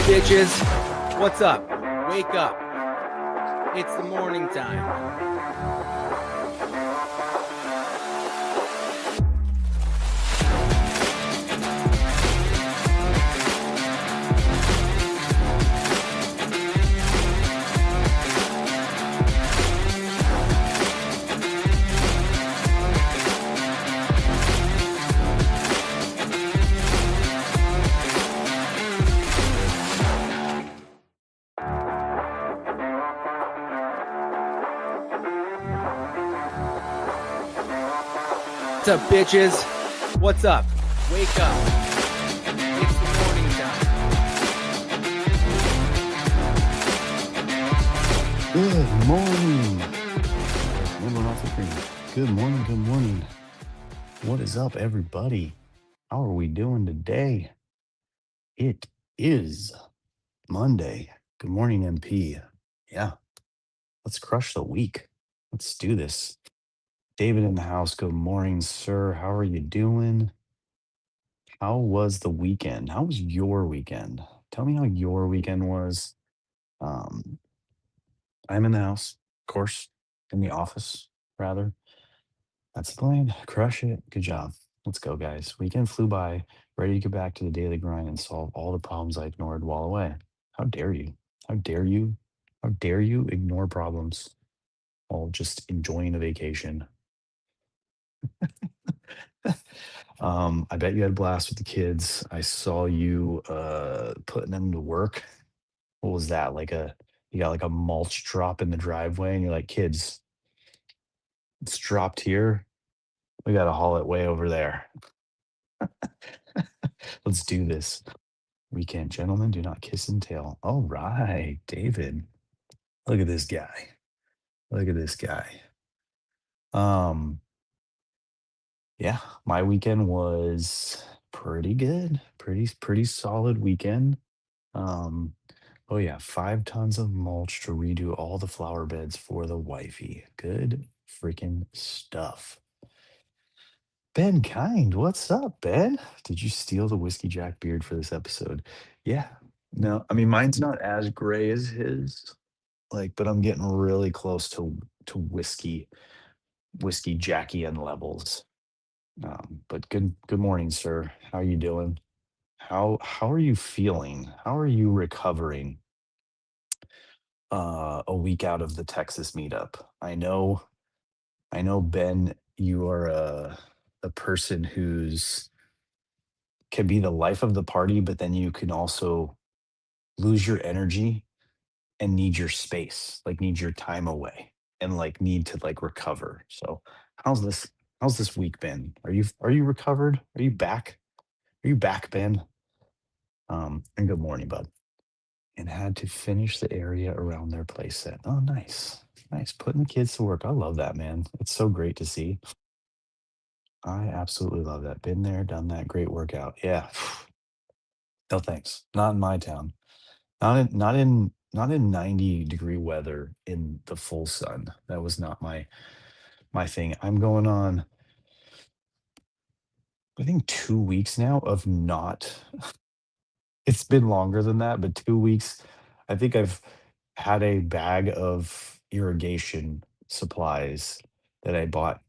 Bitches, what's up? Wake up. It's the morning time. What's up, bitches? What's up? Wake up. It's the morning time. Good morning. Everyone off the screen. Good morning. Good morning. What is up, everybody? How are we doing today? It is Monday. Good morning, MP. Yeah, let's crush the week. Let's do this. David in the house. Good morning, sir. How are you doing? How was the weekend? How was your weekend? Tell me how your weekend was. Um, I'm in the house, of course, in the office, rather. That's the plan. Crush it. Good job. Let's go, guys. Weekend flew by, ready to get back to the daily grind and solve all the problems I ignored while away. How dare you? How dare you? How dare you ignore problems while just enjoying a vacation? I bet you had a blast with the kids. I saw you putting them to work. What was that? You got like a mulch drop in the driveway, and you're like, kids, it's dropped here. We gotta haul it way over there. Let's do this. Weekend gentlemen do not kiss and tell. All right, David. Look at this guy. Look at this guy. Um, yeah, my weekend was pretty good. Pretty solid weekend. Um, oh yeah, 5 tons of mulch to redo all the flower beds for the wifey. Good freaking stuff. Ben Kind, what's up, Ben? Did you steal the whiskey jack beard for this episode? Yeah. No, I mean mine's not as gray as his. Like, but I'm getting really close to whiskey Jackie-N levels. But good morning, sir. How are you doing? How are you feeling? How are you recovering a week out of the Texas meetup? I know Ben, you are a person who's can be the life of the party, but then you can also lose your energy and need your space, like need your time away and like need to like recover. So how's this how's this week been? Are you recovered? Are you back? Are you back, Ben? And good morning, bud. And had to finish the area around their place set. Oh, nice. Nice. Putting the kids to work. I love that, man. It's so great to see. I absolutely love that. Been there, done that. Great workout. Yeah. No thanks. Not in my town. Not in 90-degree weather in the full sun. That was not my thing. I'm going on, I think, 2 weeks now of not it's been longer than that, but 2 weeks. I think I've had a bag of irrigation supplies that I bought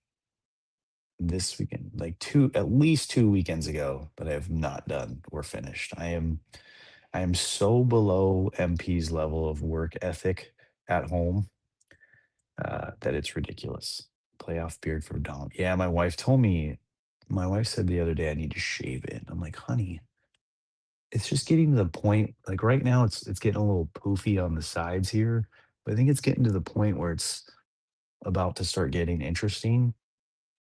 this weekend, like 2 at least 2 weekends ago, that I have not done or finished. I am so below MP's level of work ethic at home, that it's ridiculous. Playoff beard for Dom. Yeah, my wife said the other day I need to shave it. I'm like, honey, it's just getting to the point. Like right now, it's getting a little poofy on the sides here, but I think it's getting to the point where it's about to start getting interesting.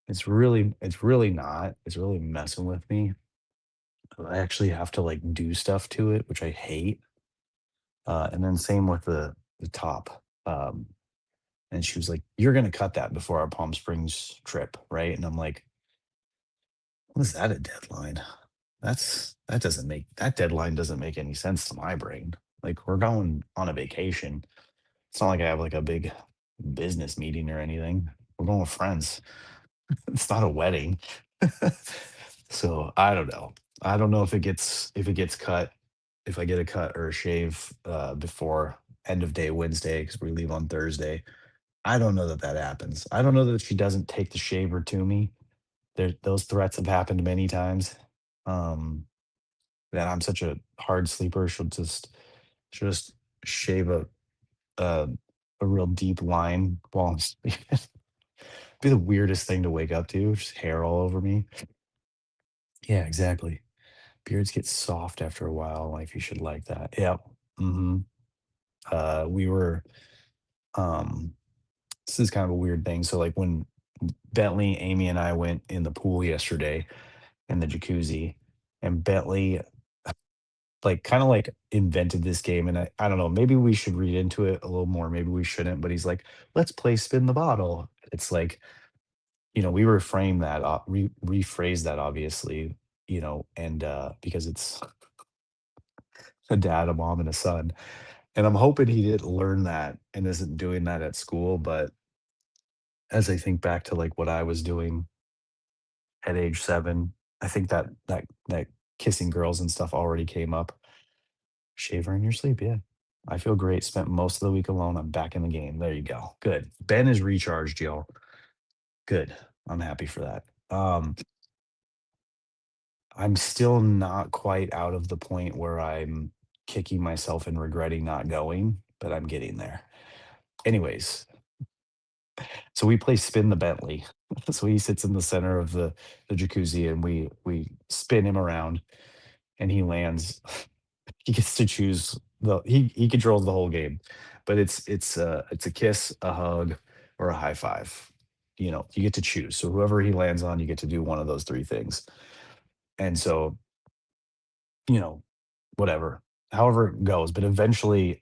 It's really not. It's really messing with me. I actually have to like do stuff to it, which I hate. And then same with the top. And she was like, "You're gonna cut that before our Palm Springs trip, right?" And I'm like, "What is that a deadline? That deadline doesn't make any sense to my brain. Like we're going on a vacation. It's not like I have like a big business meeting or anything. We're going with friends. It's not a wedding." So I don't know. I don't know if it gets cut. if I get a cut or a shave before end of day Wednesday because we leave on Thursday. I don't know that that happens. I don't know that she doesn't take the shaver to me. Those threats have happened many times. Um, that I'm such a hard sleeper. She'll just shave a a real deep line while I'm sleeping. Be the weirdest thing to wake up to, just hair all over me. Yeah, exactly. Beards get soft after a while. Like you should like that. Yep. hmm we were um this is kind of a weird thing. So like when Bentley, Amy, and I went in the pool yesterday in the jacuzzi, and Bentley like kind of like invented this game. And I don't know, maybe we should read into it a little more, maybe we shouldn't, but he's like, let's play spin the bottle. It's like, we reframe that, rephrase that obviously, and because it's a dad, a mom, and a son. And I'm hoping he didn't learn that and isn't doing that at school. But as I think back to like what I was doing at age 7, I think that kissing girls and stuff already came up. Shaver in your sleep, yeah. I feel great. Spent most of the week alone. I'm back in the game. There you go. Good. Ben is recharged, y'all. Good. I'm happy for that. I'm still not quite out of the point where I'm kicking myself and regretting not going, but I'm getting there. Anyways, so we play spin the Bentley. So he sits in the center of the jacuzzi and we spin him around and he lands. He gets to choose he controls the whole game, but it's a kiss, a hug, or a high five. You get to choose. So whoever he lands on, you get to do one of those three things. And so, you know, whatever, however it goes. But eventually,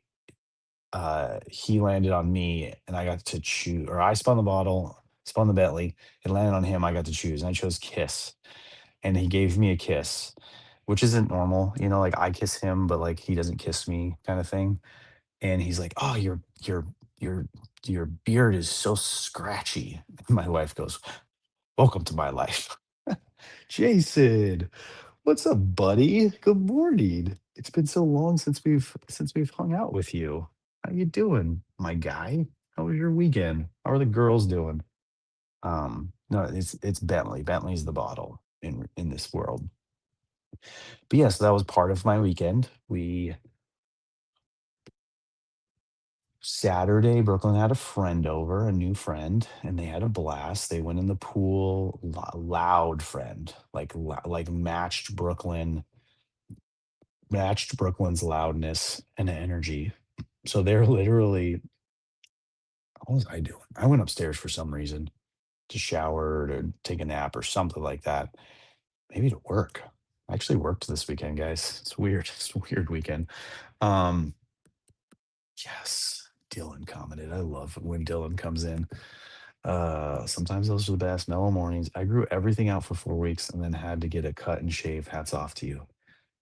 he landed on me, and I got to choose. Or I spun the bottle, spun the Bentley. It landed on him. I got to choose, and I chose kiss. And he gave me a kiss, which isn't normal. Like I kiss him, but like he doesn't kiss me, kind of thing. And he's like, "Oh, your your beard is so scratchy." My wife goes, "Welcome to my life." Jason, what's up, buddy? Good morning. It's been so long since we've hung out with you. How you doing, my guy? How was your weekend? How are the girls doing? No, it's Bentley. Bentley's the bottle in this world. But yes, that was part of my weekend. We Saturday, Brooklyn had a friend over, a new friend, and they had a blast. They went in the pool, loud friend, like matched Brooklyn's loudness and energy. So they're literally, what was I doing? I went upstairs for some reason to shower or to take a nap or something like that. Maybe to work. I actually worked this weekend, guys. It's weird. It's a weird weekend. Um, yes, Dylan commented. I love when Dylan comes in. Sometimes those are the best mellow mornings. I grew everything out for 4 weeks and then had to get a cut and shave. Hats off to you.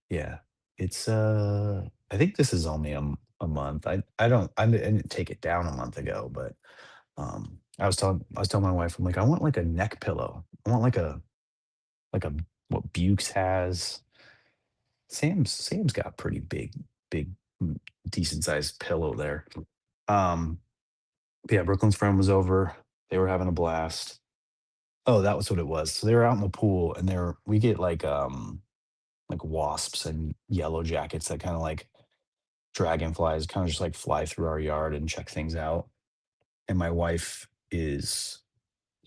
Yeah. It's I think this is only a month. I didn't take it down a month ago, but I was telling my wife, I'm like, I want like a neck pillow. I want like a what Bukes has. Sam's got pretty big, mm, decent sized pillow there. Um, but yeah, Brooklyn's friend was over. They were having a blast. Oh, that was what it was. So they were out in the pool and we get like wasps and yellow jackets that kind of like dragonflies kind of just like fly through our yard and check things out. And my wife is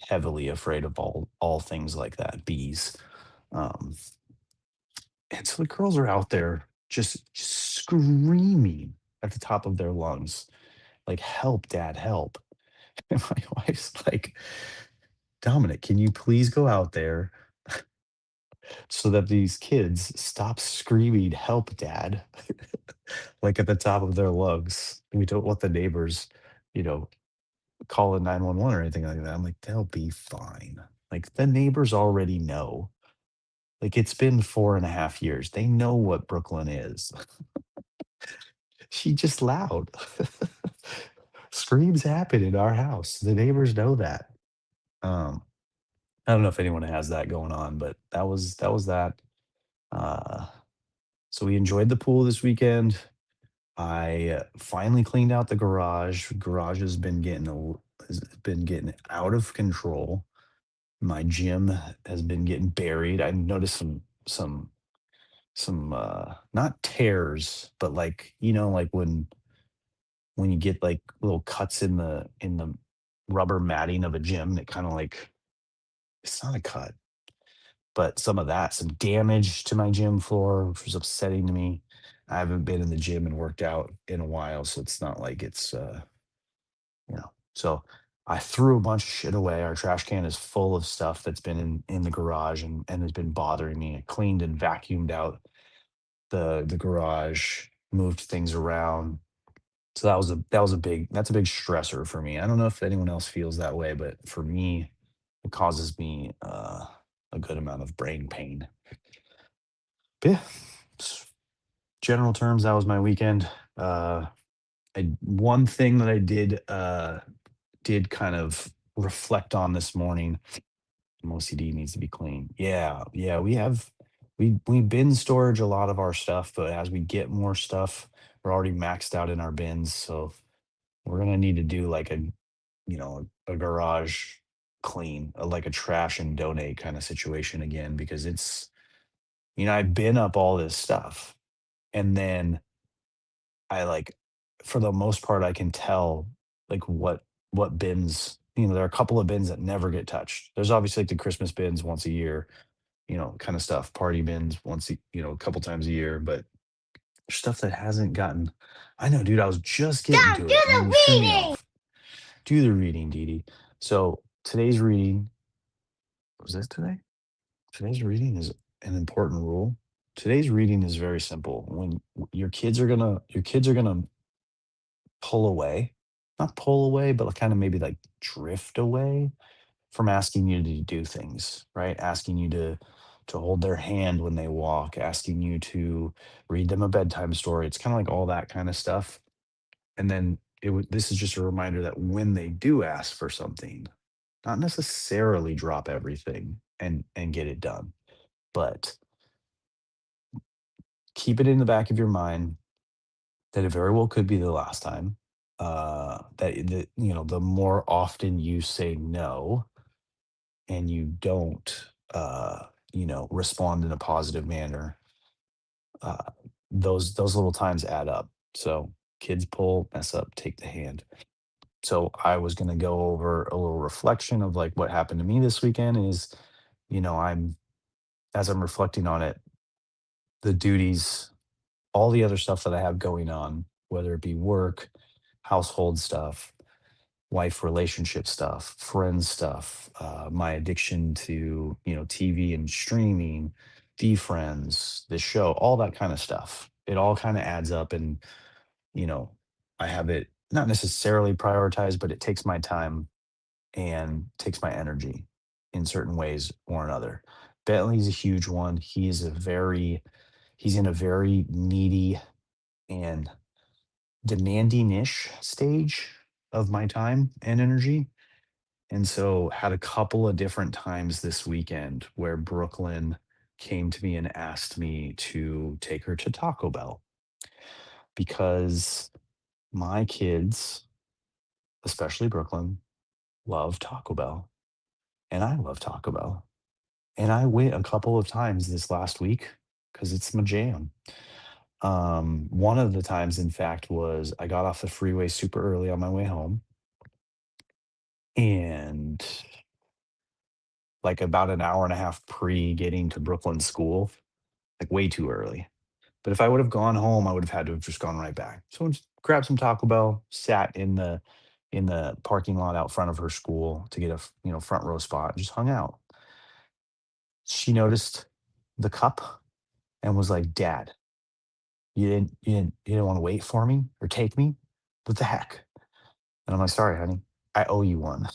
heavily afraid of all things like that, bees. Um, and so the girls are out there just screaming at the top of their lungs, like, "Help, dad, help." And my wife's like, "Dominic, can you please go out there so that these kids stop screaming, 'Help, dad,' like at the top of their lungs? We don't want the neighbors, you know, calling 911 or anything like that." I'm like, "They'll be fine." Like the neighbors already know. Like it's been 4.5 years. They know what Brooklyn is. She just loud. Screams happen in our house. The neighbors know that. Um, I don't know if anyone has that going on, but that was that. Uh, So we enjoyed the pool this weekend. I finally cleaned out the garage. Garage has been getting out of control. My gym has been getting buried. I noticed some not tears, but like like when you get like little cuts in the rubber matting of a gym that kind of like it's not a cut, but some damage to my gym floor, which was upsetting to me. I haven't been in the gym and worked out in a while, so it's not like so I threw a bunch of shit away. Our trash can is full of stuff that's been in the garage and has been bothering me. I cleaned and vacuumed out the garage, moved things around. So that's a big stressor for me. I don't know if anyone else feels that way, but for me, it causes me a good amount of brain pain. But yeah, s- general terms, that was my weekend. One thing that I did kind of reflect on this morning. OCD needs to be clean. Yeah, yeah, we bin storage a lot of our stuff, but as we get more stuff, we're already maxed out in our bins, so we're gonna need to do like a garage clean, like a trash and donate kind of situation again because I bin up all this stuff and then I like for the most part I can tell like what bins, there are a couple of bins that never get touched. There's obviously like the Christmas bins once a year, kind of stuff, party bins a couple times a year, but stuff that hasn't gotten I know, dude, I was just getting Dad, to do it and then the you threw me reading. off. Do the reading, Dee Dee. So today's reading was this today? Today's reading is an important rule. Today's reading is very simple. When your kids are gonna pull away, not pull away, but like kind of maybe like drift away from asking you to do things, right? Asking you to hold their hand when they walk, asking you to read them a bedtime story. It's kind of like all that kind of stuff. And then this is just a reminder that when they do ask for something, not necessarily drop everything and get it done, but keep it in the back of your mind that it very well could be the last time. The more often you say no and you don't, respond in a positive manner, uh, those little times add up. So kids pull, mess up, take the hand. So I was going to go over a little reflection of like what happened to me this weekend is, I'm as I'm reflecting on it, the duties, all the other stuff that I have going on, whether it be work, household stuff, wife relationship stuff, friends stuff, my addiction to, TV and streaming, friends, the show, all that kind of stuff. It all kind of adds up and, you know, I have it not necessarily prioritized, but it takes my time and takes my energy in certain ways or another. Bentley's a huge one. He's in a very needy and demanding-ish stage of my time and energy. And so had a couple of different times this weekend where Brooklyn came to me and asked me to take her to Taco Bell because my kids, especially Brooklyn, love Taco Bell and I love Taco Bell. And I went a couple of times this last week because it's my jam. One of the times, in fact, was I got off the freeway super early on my way home and like about an hour and a half pre getting to Brooklyn school, like way too early. But if I would have gone home, I would have had to have just gone right back. So I just grabbed some Taco Bell, sat in the parking lot out front of her school to get a front row spot, just hung out. She noticed the cup and was like, "Dad, you didn't want to wait for me or take me? What the heck?" And I'm like, "Sorry, honey, I owe you one."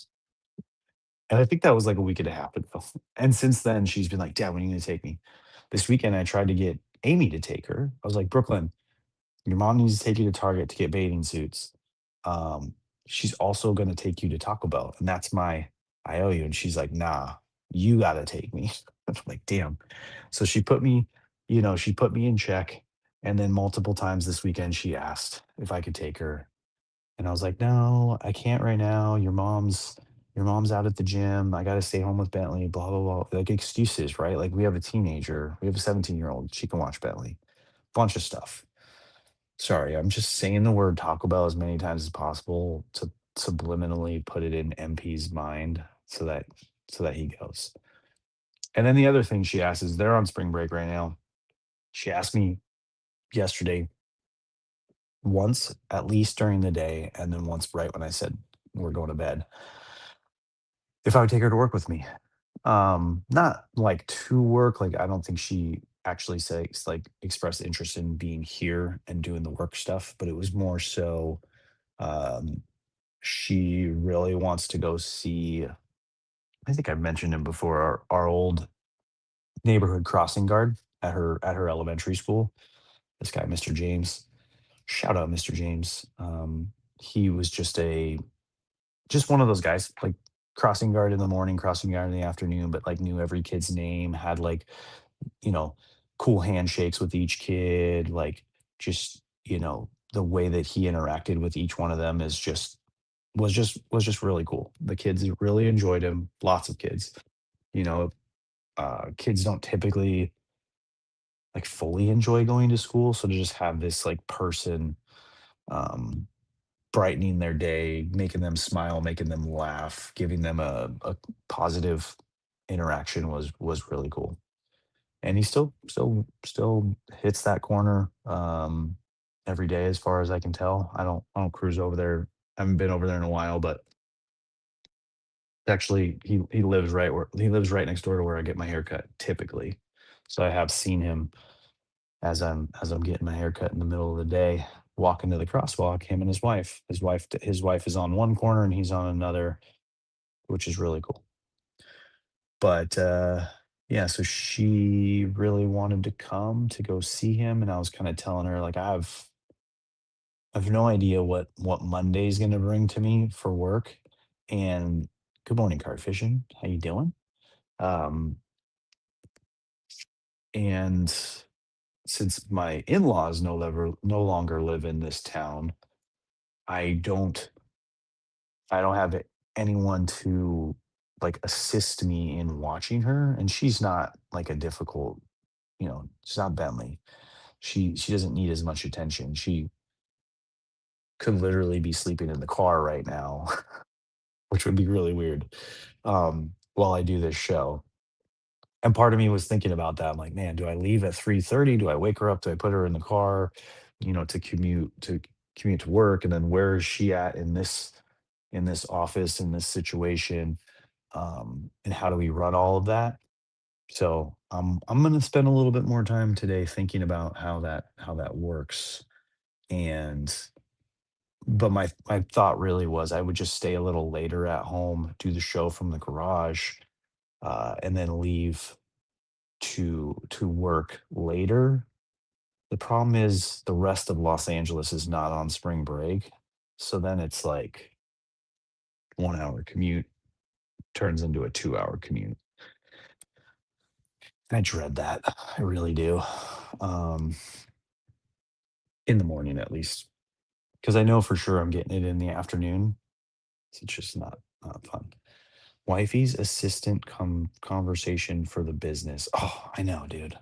And I think that was like a week and a half ago. And since then, she's been like, "Dad, when are you gonna take me?" This weekend, I tried to get Amy to take her. I was like, "Brooklyn, your mom needs to take you to Target to get bathing suits. Um, she's also gonna take you to Taco Bell, and that's my I owe you." And she's like, "Nah, you gotta take me." I'm like, damn. So she put me in check. And then multiple times this weekend, she asked if I could take her. And I was like, "No, I can't right now. Your mom's out at the gym. I gotta stay home with Bentley, blah, blah, blah." Like excuses, right? Like we have a teenager. We have a 17-year-old. She can watch Bentley. Bunch of stuff. Sorry, I'm just saying the word Taco Bell as many times as possible to subliminally put it in MP's mind so that he goes. And then the other thing she asked is they're on spring break right now. She asked me yesterday once at least during the day, and then once right when I said we're going to bed, if I would take her to work with me. Not like to work, like I don't think she actually says like expressed interest in being here and doing the work stuff, but it was more so um she really wants to go see, I think I've mentioned him before, our old neighborhood crossing guard at her elementary school. This guy, Mr. James. Shout out Mr. James. He was just one of those guys, like crossing guard in the morning, crossing guard in the afternoon, but like knew every kid's name, had like, you know, cool handshakes with each kid, like just, the way that he interacted with each one of them was just really cool. The kids really enjoyed him, lots of kids. You know, kids don't typically like fully enjoy going to school, so to just have this like person um brightening their day, making them smile, making them laugh, giving them a positive interaction was really cool. And he still hits that corner every day as far as I can tell. I don't cruise over there. I haven't been over there in a while, but actually he lives right next door to where I get my haircut typically. So I have seen him as I'm getting my haircut in the middle of the day, walking to the crosswalk, him and his wife. His wife is on one corner and he's on another, which is really cool. But yeah, so she really wanted to come to go see him, and I was kind of telling her like I've no idea what Monday's going to bring to me for work. And good morning, Card Fishing. How you doing? Um, and since my in-laws no longer live in this town, I don't I don't have anyone to like assist me in watching her, and she's not like a difficult, she's not Bentley. She doesn't need as much attention. She could literally be sleeping in the car right now, which would be really weird, while I do this show. And part of me was thinking about that. I'm like, man, do I leave at 3:30? Do I wake her up? Do I put her in the car, to commute to work? And then where is she at in this office, in this situation? And how do we run all of that? So I'm gonna spend a little bit more time today thinking about how that works. And but my thought really was I would just stay a little later at home, do the show from the garage, and then leave to work later. The problem is the rest of Los Angeles is not on spring break. So then it's like 1 hour commute turns into a 2 hour commute. I dread that. I really do. Um, in the morning at least. Because I know for sure I'm getting it in the afternoon. So it's just not fun. Wifey's assistant conversation for the business. Oh, I know, dude.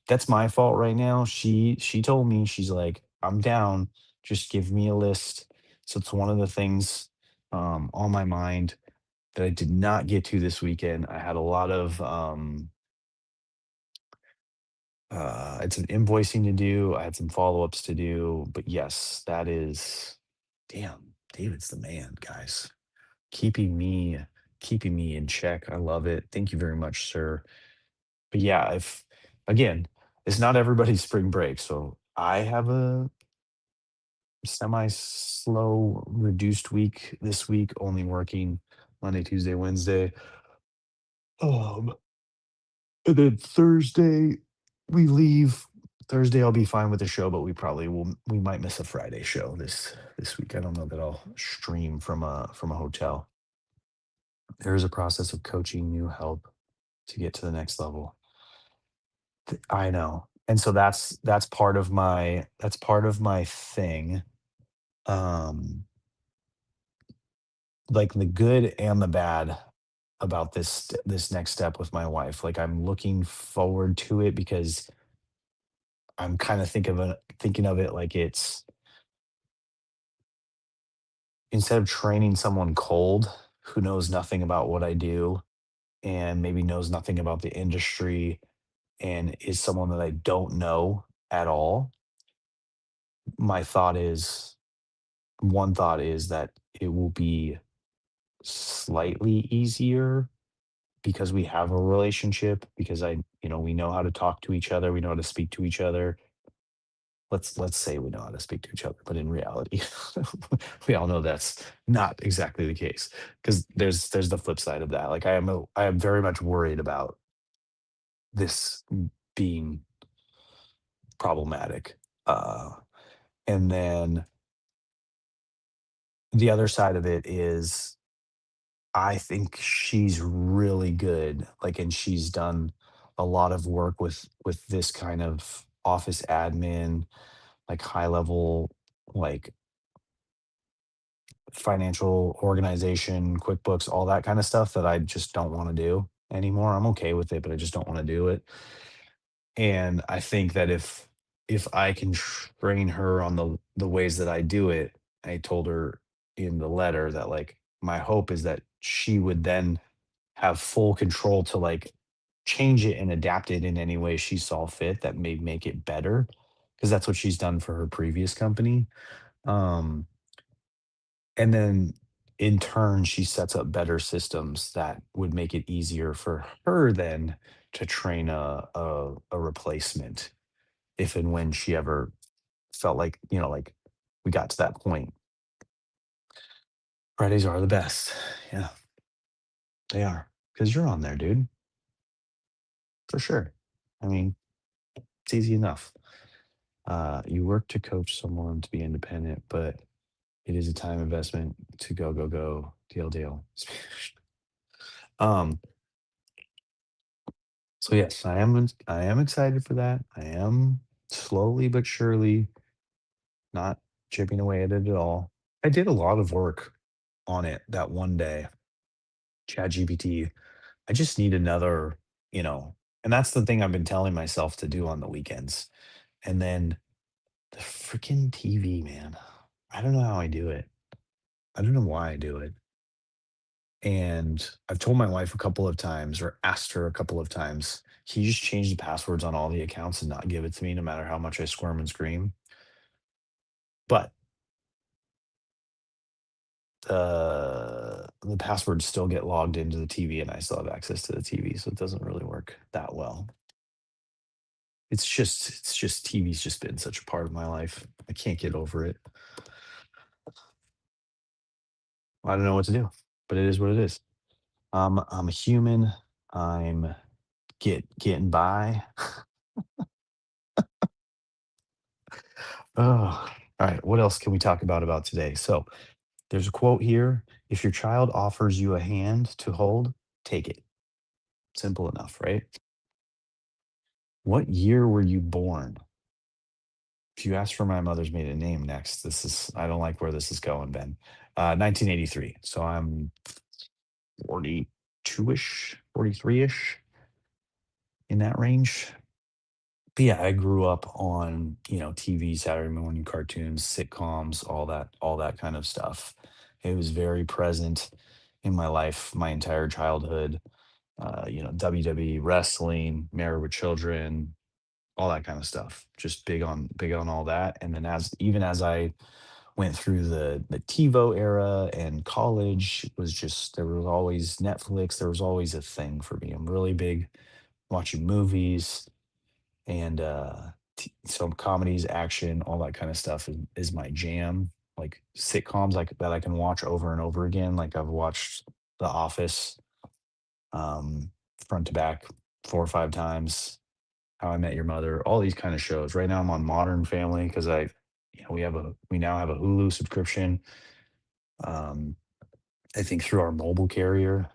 That's my fault right now. She told me, she's like, "I'm down. Just give me a list." So it's one of the things on my mind that I did not get to this weekend. I had a lot of it's an invoicing to do. I had some follow-ups to do, but yes, that is damn, David's the man, guys. Keeping me keeping me in check. I love it. Thank you very much, sir. But yeah, if again, it's not everybody's spring break. So I have a semi slow reduced week this week, only working Monday, Tuesday, Wednesday. Um, and then Thursday we leave. Thursday I'll be fine with the show, but we might miss a Friday show this week. I don't know that I'll stream from a hotel. There is a process of coaching new help to get to the next level. I know. And so that's part of my thing. Um, like the good and the bad about this next step with my wife. Like I'm looking forward to it because I'm kind of thinking of it like it's instead of training someone cold who knows nothing about what I do and maybe knows nothing about the industry and is someone that I don't know at all. My thought is one thought is that it will be slightly easier because we have a relationship because we know how to talk to each other, we know how to speak to each other. Let's say we know how to speak to each other, but in reality, we all know that's not exactly the case. Because there's the flip side of that. Like I am very much worried about this being problematic. And then the other side of it is I think she's really good, like, and she's done a lot of work with this kind of office admin, like high level, like financial organization, QuickBooks, all that kind of stuff that I just don't want to do anymore. I'm okay with it, but I just don't want to do it. And I think that if I can train her on the ways that I do it, I told her in the letter that like my hope is that she would then have full control to like change it and adapt it in any way she saw fit that may make it better because that's what she's done for her previous company. Um, and then in turn, she sets up better systems that would make it easier for her then to train a replacement if and when she ever felt like, like we got to that point. Fridays are the best. Yeah, they are. Because you're on there, dude, for sure. I mean, it's easy enough. You work to coach someone to be independent, but it is a time investment to go, go, go, deal, deal. um, so yes, I am excited for that. I am slowly but surely not chipping away at it at all. I did a lot of work on it that one day. ChatGPT. I just need another, you know, and that's the thing I've been telling myself to do on the weekends. And then the freaking TV, man. I don't know how I do it. I don't know why I do it. And I've told my wife a couple of times or asked her a couple of times, can you just change the passwords on all the accounts and not give it to me no matter how much I squirm and scream? But the passwords still get logged into the TV and I still have access to the TV, so it doesn't really work that well. It's just TV's just been such a part of my life. I can't get over it. I don't know what to do, but it is what it is. I'm a human. I'm getting by. Oh, all right. What else can we talk about today? So there's a quote here. If your child offers you a hand to hold, take it. Simple enough, right? What year were you born? If you ask for my mother's maiden name next, I don't like where this is going, Ben. 1983. So I'm 42-ish, 43-ish in that range. But yeah, I grew up on, TV, Saturday morning cartoons, sitcoms, all that kind of stuff. It was very present in my life, my entire childhood. WWE wrestling, Married with Children, all that kind of stuff. Just big on all that. And then as I went through the TiVo era and college was just there was always Netflix, there was always a thing for me. I'm really big watching movies and some comedies, action, all that kind of stuff is my jam. Like sitcoms like that I can watch over and over again. Like I've watched The Office um front to back 4 or 5 times. How I Met Your Mother, all these kind of shows. Right now I'm on Modern Family because we now have a Hulu subscription. Um, I think through our mobile carrier.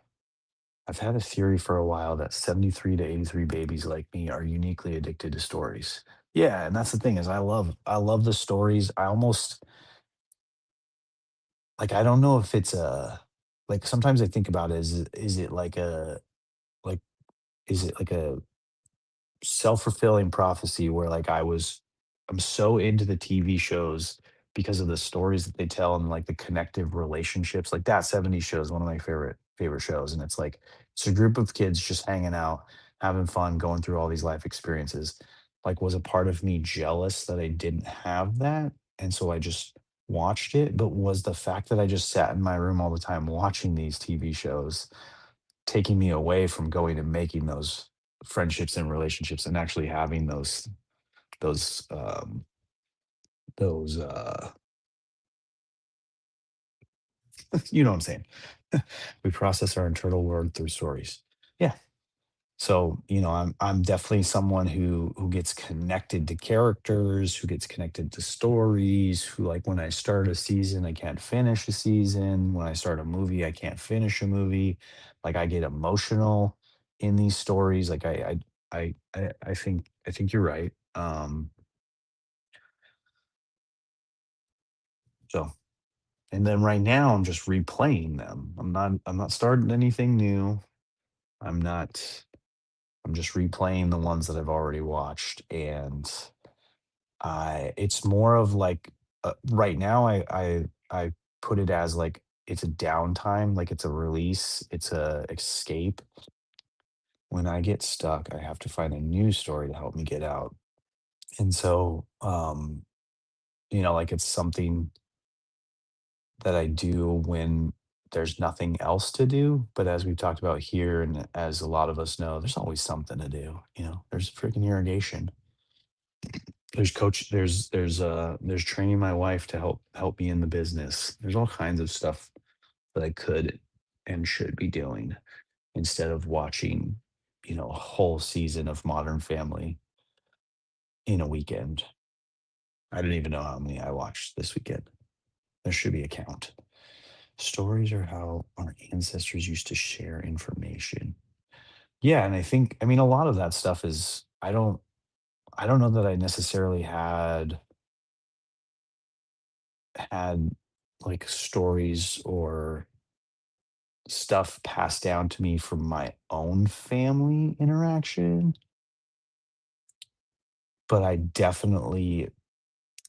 I've had a theory for a while that 73 to 83 babies like me are uniquely addicted to stories. Yeah, and that's the thing is I love the stories. I almost like I don't know if it's a like sometimes I think about it, is it like a like is it like a self-fulfilling prophecy where like I'm so into the TV shows because of the stories that they tell and like the connective relationships. Like that 70s show is one of my favorite shows. And it's like it's a group of kids just hanging out, having fun, going through all these life experiences. Like was a part of me jealous that I didn't have that? And so I just watched it, but was the fact that I just sat in my room all the time watching these TV shows taking me away from going and making those friendships and relationships and actually having those those you know what I'm saying. We process our internal world through stories. Yeah. So, I'm definitely someone who gets connected to characters, who gets connected to stories, who like when I start a season, I can't finish a season. When I start a movie, I can't finish a movie. Like I get emotional in these stories. Like I think you're right. So and then right now I'm just replaying them. I'm not starting anything new. I'm not I'm just replaying the ones that I've already watched and I it's more of like right now I put it as like it's a downtime, like it's a release, it's a escape. When I get stuck, I have to find a new story to help me get out. And so like it's something that I do when there's nothing else to do. But as we've talked about here, and as a lot of us know, there's always something to do. There's freaking irrigation. There's training my wife to help me in the business. There's all kinds of stuff that I could and should be doing instead of watching, a whole season of Modern Family in a weekend. I don't even know how many I watched this weekend. There should be a count. Stories are how our ancestors used to share information. Yeah, and I mean, a lot of that stuff is I don't know that I necessarily had like stories or stuff passed down to me from my own family interaction, but I definitely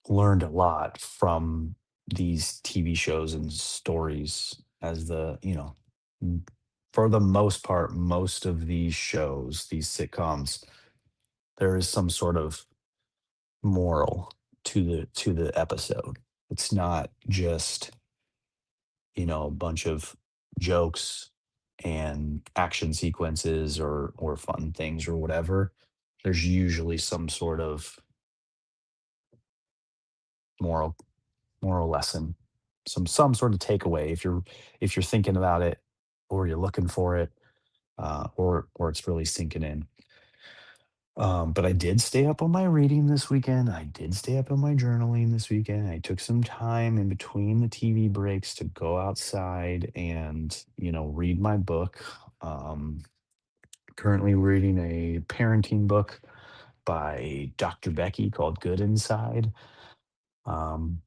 learned a lot from these TV shows and stories as for the most part, most of these shows, these sitcoms, there is some sort of moral to the episode. It's not just, a bunch of jokes and action sequences or fun things or whatever. There's usually some sort of moral moral lesson, some sort of takeaway if you're thinking about it or you're looking for it, or it's really sinking in. But I did stay up on my reading this weekend. I did stay up on my journaling this weekend. I took some time in between the TV breaks to go outside and, read my book. Um, Currently reading a parenting book by Dr. Becky called Good Inside. Um,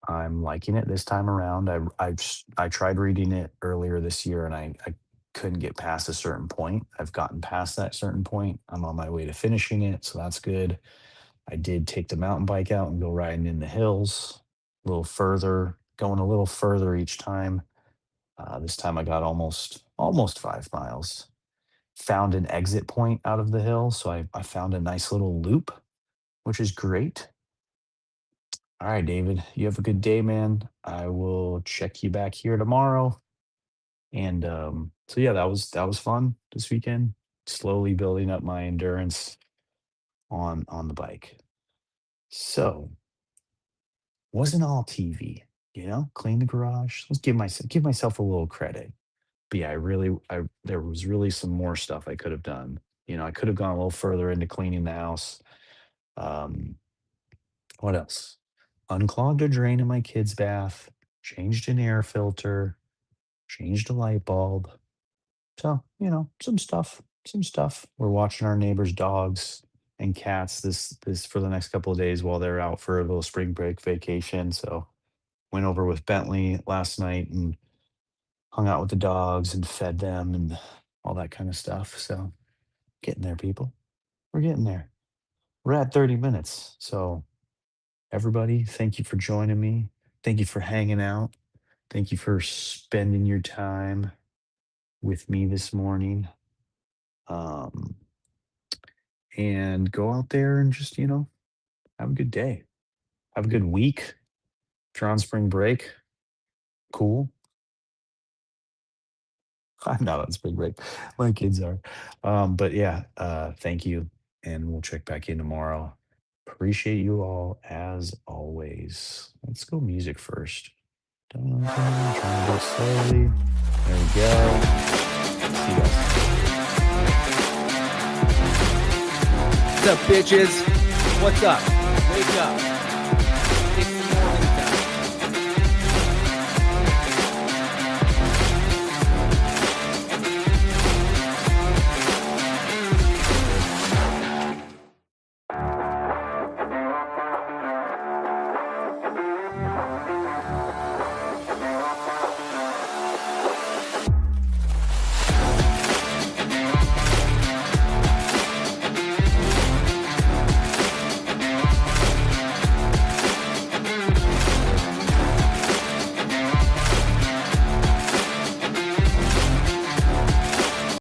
I'm liking it this time around. I tried reading it earlier this year and I couldn't get past a certain point. I've gotten past that certain point. I'm on my way to finishing it, so that's good. I did take the mountain bike out and go riding in the hills going a little further each time. This time I got almost 5 miles. Found an exit point out of the hill, so I found a nice little loop, which is great. All right, David, you have a good day, man. I will check you back here tomorrow. And so yeah, that was fun this weekend. Slowly building up my endurance on the bike. So wasn't all TV, clean the garage. Let's give myself a little credit. But yeah, I there was really some more stuff I could have done. I could have gone a little further into cleaning the house. Um, what else? Unclogged a drain in my kid's bath, changed an air filter, changed a light bulb. So, some stuff, some stuff. We're watching our neighbors' dogs and cats this for the next couple of days while they're out for a little spring break vacation. So went over with Bentley last night and hung out with the dogs and fed them and all that kind of stuff. So getting there, people. We're getting there. We're at 30 minutes. So everybody, thank you for joining me. Thank you for hanging out. Thank you for spending your time with me this morning. Um, and go out there and just, have a good day. Have a good week. If you're on spring break, cool. I'm not on spring break. My kids are. But yeah, thank you. And we'll check back in tomorrow. Appreciate you all as always. Let's go music first. Dun, dun, trying to do it slowly. There we go. See you guys. What's up, bitches? What's up? Wake up.